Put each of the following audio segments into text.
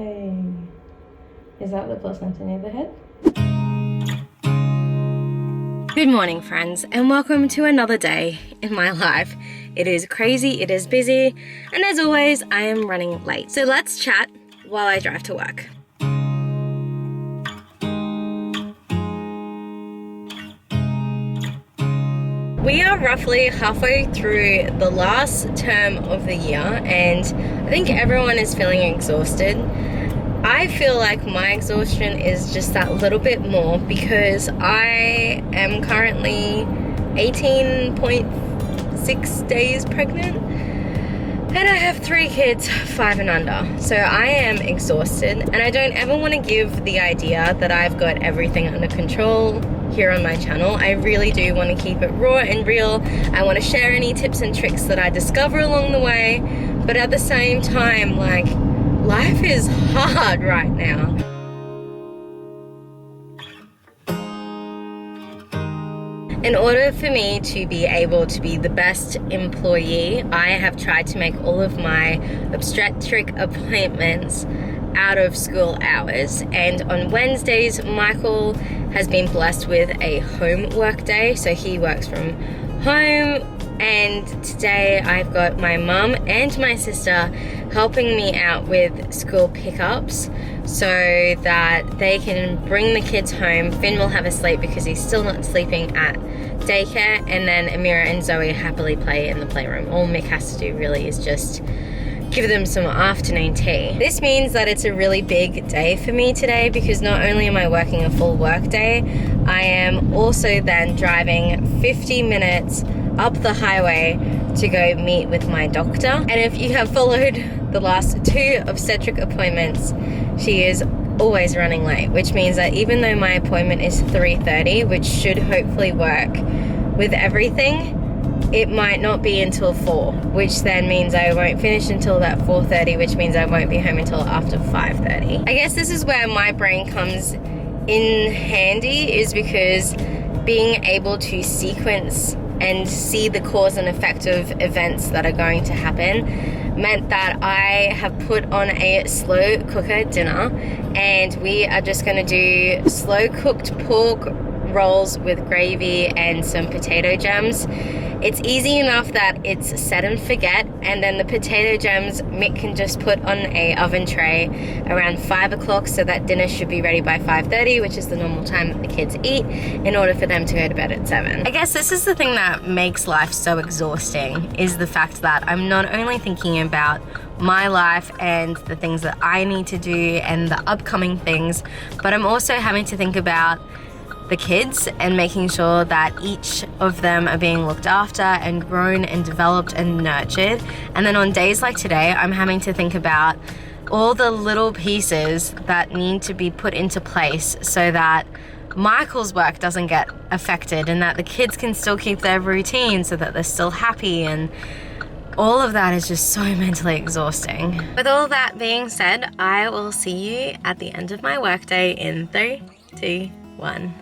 Yay. Is that the placenta near the head? Good morning, friends, and welcome to another day in my life. It is crazy, it is busy, and as always, I am running late. So let's chat while I drive to work. We are roughly halfway through the last term of the year, and I think everyone is feeling exhausted. I feel like my exhaustion is just that little bit more because I am currently 18.6 days pregnant and I have 3 kids, 5 and under. So I am exhausted, and I don't ever want to give the idea that I've got everything under control here on my channel. I really do want to keep it raw and real. I want to share any tips and tricks that I discover along the way, but at the same time, like, life is hard right now. In order for me to be able to be the best employee, I have tried to make all of my obstetric appointments out of school hours. And on Wednesdays, Michael has been blessed with a home work day, so he works from home. And today I've got my mum and my sister helping me out with school pickups so that they can bring the kids home. Finn will have a sleep because he's still not sleeping at daycare, and then Amira and Zoe happily play in the playroom. All Mick has to do really is just give them some afternoon tea. This means that it's a really big day for me today because not only am I working a full work day, I am also then driving 50 minutes up the highway to go meet with my doctor. And if you have followed the last 2 obstetric appointments, she is always running late, which means that even though my appointment is 3:30, which should hopefully work with everything, it might not be until 4, which then means I won't finish until that 4:30, which means I won't be home until after 5:30. I guess this is where my brain comes in handy, is because being able to sequence and see the cause and effect of events that are going to happen meant that I have put on a slow cooker dinner, and we are just going to do slow cooked pork rolls with gravy and some potato gems. It's easy enough that it's set and forget, and then the potato gems Mick can just put on a oven tray around 5 o'clock, so that dinner should be ready by 5:30, which is the normal time that the kids eat, in order for them to go to bed at 7. I guess this is the thing that makes life so exhausting, is the fact that I'm not only thinking about my life and the things that I need to do and the upcoming things, but I'm also having to think about the kids and making sure that each of them are being looked after and grown and developed and nurtured. And then on days like today, I'm having to think about all the little pieces that need to be put into place so that Michael's work doesn't get affected and that the kids can still keep their routine so that they're still happy, and all of that is just so mentally exhausting. With all that being said, I will see you at the end of my workday in 3, 2, 1.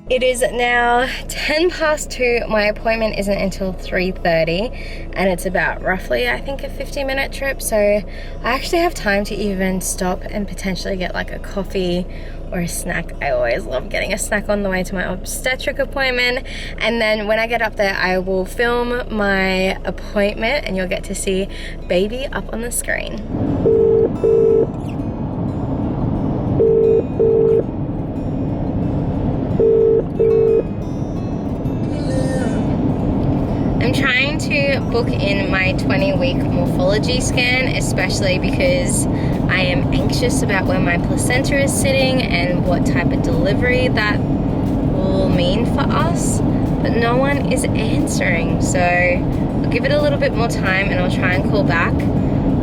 It is now 10 past 2. My appointment isn't until 3:30, and it's about roughly, I think, a 50-minute trip, so I actually have time to even stop and potentially get like a coffee or a snack. I always love getting a snack on the way to my obstetric appointment, and then when I get up there, I will film my appointment and you'll get to see baby up on the screen. I'm trying to book in my 20-week morphology scan, especially because I am anxious about where my placenta is sitting and what type of delivery that will mean for us, but no one is answering, so I'll give it a little bit more time and I'll try and call back.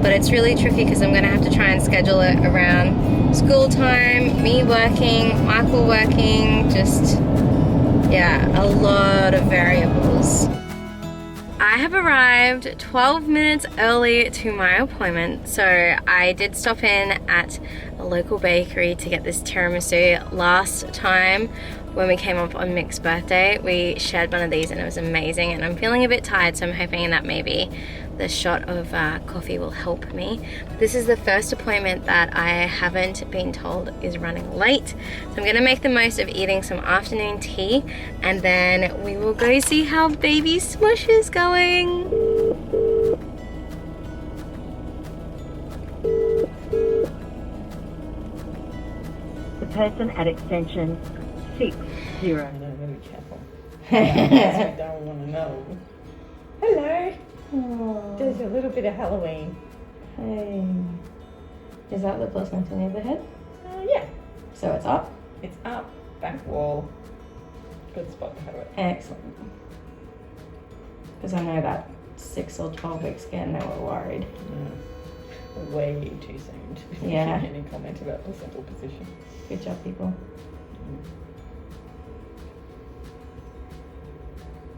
But it's really tricky because I'm going to have to try and schedule it around school time, me working, Michael working, just, yeah, a lot of variables. I have arrived 12 minutes early to my appointment, so I did stop in at a local bakery to get this tiramisu. Last time when we came up on Mick's birthday. We shared one of these and it was amazing, and I'm feeling a bit tired, so I'm hoping that maybe the shot of coffee will help me. This is the first appointment that I haven't been told is running late, so I'm gonna make the most of eating some afternoon tea, and then we will go see how baby Smoosh is going. The person at extension 60. No, be careful. I don't want to know. Hello. Oh. There's a little bit of Halloween. Hey. Is that the placenta near the head? Yeah. So it's up? It's up, back wall. Good spot to have it. Excellent. Because I know that 6 or 12 week scan, they were worried. Way too soon to be Yeah. making any comment about placental position. Good job, people.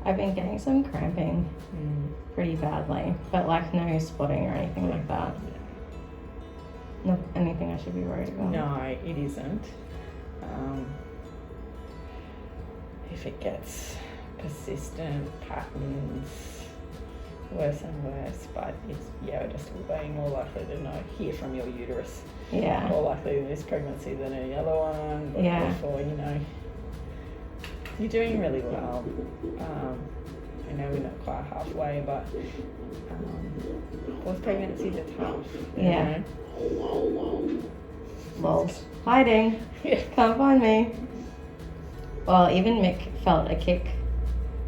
I've been getting some cramping pretty badly, but like no spotting or anything like that. Not anything I should be worried about. No, it isn't. If it gets persistent patterns, worse and worse, but it's, yeah, just being more likely to hear from your uterus. Yeah. More likely in this pregnancy than any other one. But Yeah. therefore, you're doing really well. I know we're not quite halfway, but horse pregnancies are tough. Yeah. Lols. Hiding. Yeah. Can't find me. Well, even Mick felt a kick.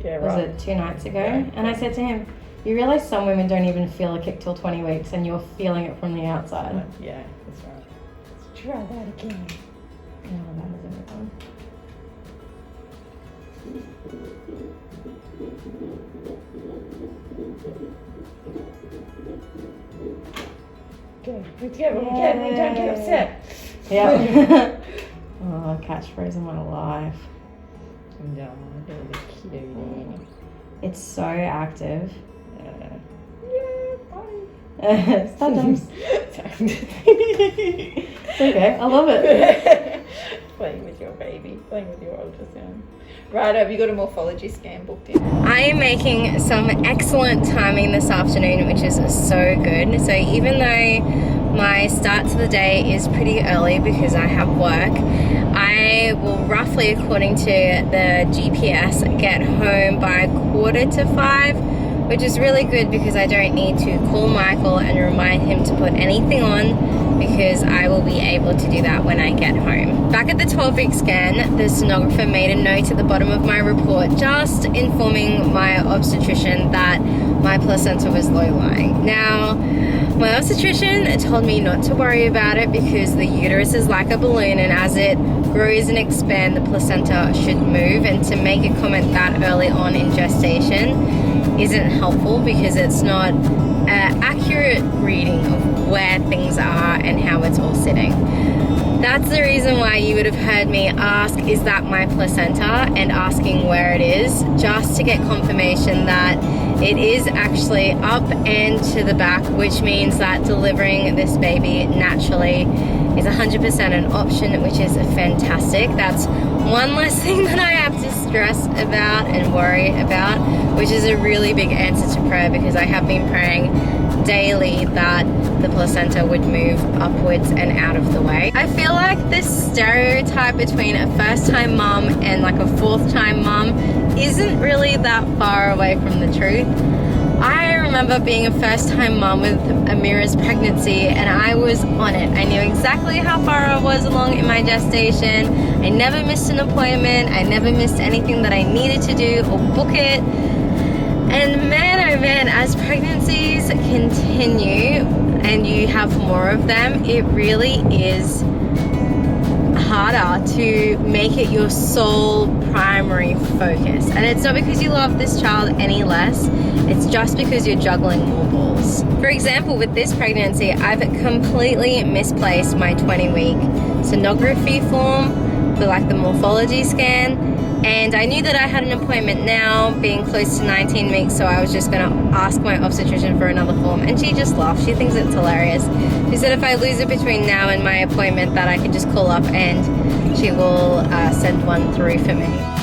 Yeah, Was right. it 2 nights ago? Yeah. And I said to him, you realise some women don't even feel a kick till 20 weeks and you're feeling it from the outside. Yeah, that's right. Let's try that again. Oh, that is everything. Okay, be careful, don't get upset. Yeah. Oh, catchphrase of my life. No, they're cute. It's so active. Yeah, bye. Sometimes. It's Okay, I love it. Playing with your baby, playing with your ultrasound. Right, have you got a morphology scan booked in? I am making some excellent timing this afternoon, which is so good. So even though my start to the day is pretty early because I have work, I will roughly, according to the GPS, get home by 4:45, which is really good because I don't need to call Michael and remind him to put anything on, because I will be able to do that when I get home. Back at the 12-week scan, the sonographer made a note at the bottom of my report just informing my obstetrician that my placenta was low-lying. Now, my obstetrician told me not to worry about it because the uterus is like a balloon, and as it grows and expands, the placenta should move, and to make a comment that early on in gestation isn't helpful because it's not an accurate reading of where things are and how it's all sitting. That's the reason why you would have heard me ask, is that my placenta, and asking where it is, just to get confirmation that it is actually up and to the back, which means that delivering this baby naturally is 100% an option, which is fantastic. That's one less thing that I have to stress about and worry about, which is a really big answer to prayer, because I have been praying daily that the placenta would move upwards and out of the way. I feel like this stereotype between a first-time mom and like a fourth-time mom isn't really that far away from the truth. I remember being a first-time mom with Amira's pregnancy, and I was on it. I knew exactly how far I was along in my gestation. I never missed an appointment. I never missed anything that I needed to do or book it. And man, oh man, as pregnancies continue and you have more of them, it really is harder to make it your sole primary focus. And it's not because you love this child any less, it's just because you're juggling more balls. For example, with this pregnancy, I've completely misplaced my 20-week sonography form for like the morphology scan. And I knew that I had an appointment now, being close to 19 weeks, so I was just going to ask my obstetrician for another form. And she just laughed. She thinks it's hilarious. She said if I lose it between now and my appointment, that I could just call up and she will send one through for me.